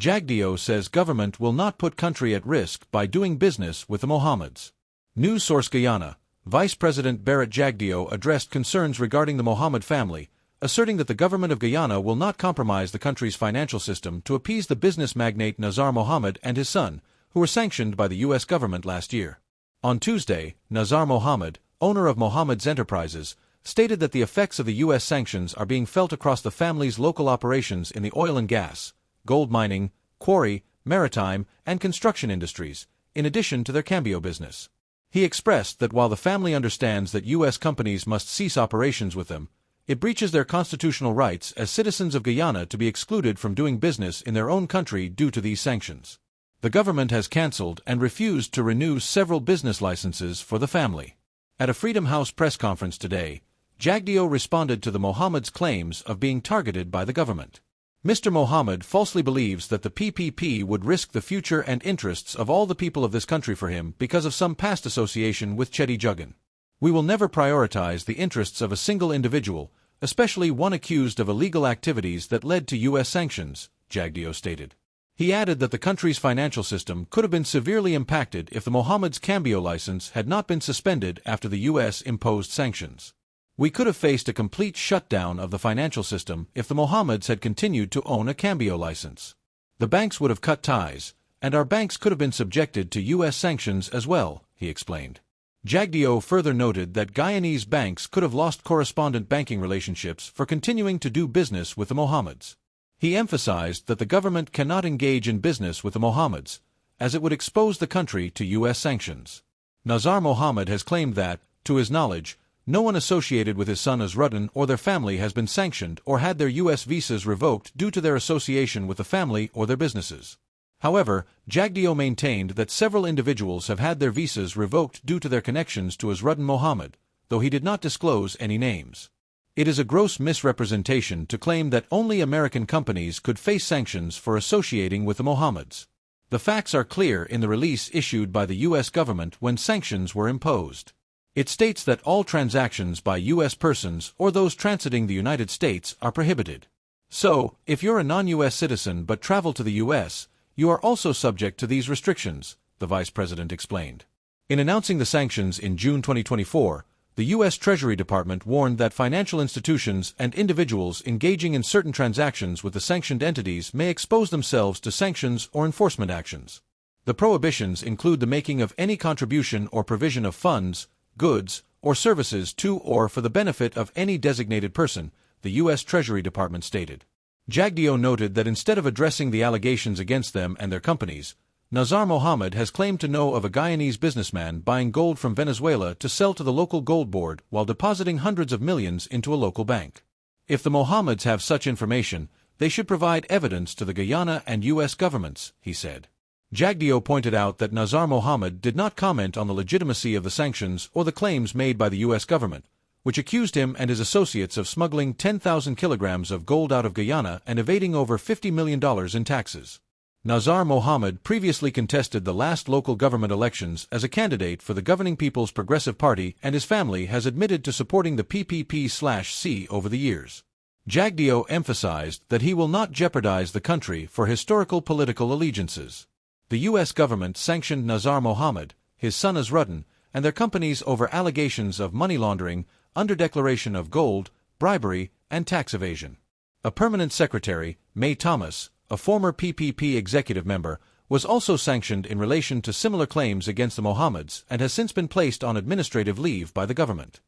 Jagdeo says government will not put country at risk by doing business with the Mohameds. News source Guyana, Vice President Barrett Jagdeo addressed concerns regarding the Mohamed family, asserting that the government of Guyana will not compromise the country's financial system to appease the business magnate Nazar Mohamed and his son, who were sanctioned by the U.S. government last year. On Tuesday, Nazar Mohamed, owner of Mohameds Enterprises, stated that the effects of the U.S. sanctions are being felt across the family's local operations in the oil and gas, gold mining, quarry, maritime, and construction industries, in addition to their cambio business. He expressed that while the family understands that U.S. companies must cease operations with them, it breaches their constitutional rights as citizens of Guyana to be excluded from doing business in their own country due to these sanctions. The government has cancelled and refused to renew several business licenses for the family. At a Freedom House press conference today, Jagdeo responded to the Mohameds' claims of being targeted by the government. Mr. Mohamed falsely believes that the PPP would risk the future and interests of all the people of this country for him because of some past association with Chedi Jugan. We will never prioritize the interests of a single individual, especially one accused of illegal activities that led to U.S. sanctions, Jagdeo stated. He added that the country's financial system could have been severely impacted if the Mohameds' cambio license had not been suspended after the U.S. imposed sanctions. We could have faced a complete shutdown of the financial system if the Mohameds had continued to own a cambio license. The banks would have cut ties, and our banks could have been subjected to U.S. sanctions as well, he explained. Jagdeo further noted that Guyanese banks could have lost correspondent banking relationships for continuing to do business with the Mohameds. He emphasized that the government cannot engage in business with the Mohameds, as it would expose the country to U.S. sanctions. Nazar Mohamed has claimed that, to his knowledge, no one associated with his son Azruddin or their family has been sanctioned or had their U.S. visas revoked due to their association with the family or their businesses. However, Jagdeo maintained that several individuals have had their visas revoked due to their connections to Azruddin Mohamed, though he did not disclose any names. It is a gross misrepresentation to claim that only American companies could face sanctions for associating with the Mohameds. The facts are clear in the release issued by the U.S. government when sanctions were imposed. It states that all transactions by U.S. persons or those transiting the United States are prohibited. So, if you're a non-U.S. citizen but travel to the U.S., you are also subject to these restrictions, the Vice President explained. In announcing the sanctions in June 2024, the U.S. Treasury Department warned that financial institutions and individuals engaging in certain transactions with the sanctioned entities may expose themselves to sanctions or enforcement actions. The prohibitions include the making of any contribution or provision of funds, goods, or services to or for the benefit of any designated person, the U.S. Treasury Department stated. Jagdeo noted that instead of addressing the allegations against them and their companies, Nazar Mohamed has claimed to know of a Guyanese businessman buying gold from Venezuela to sell to the local gold board while depositing hundreds of millions into a local bank. If the Mohameds have such information, they should provide evidence to the Guyana and U.S. governments, he said. Jagdeo pointed out that Nazar Mohamed did not comment on the legitimacy of the sanctions or the claims made by the U.S. government, which accused him and his associates of smuggling 10,000 kilograms of gold out of Guyana and evading over $50 million in taxes. Nazar Mohamed previously contested the last local government elections as a candidate for the governing People's Progressive Party, and his family has admitted to supporting the PPP/C over the years. Jagdeo emphasized that he will not jeopardize the country for historical political allegiances. The U.S. government sanctioned Nazar Mohamed, his son Azruddin, and their companies over allegations of money laundering, underdeclaration of gold, bribery, and tax evasion. A permanent secretary, May Thomas, a former PPP executive member, was also sanctioned in relation to similar claims against the Mohameds and has since been placed on administrative leave by the government.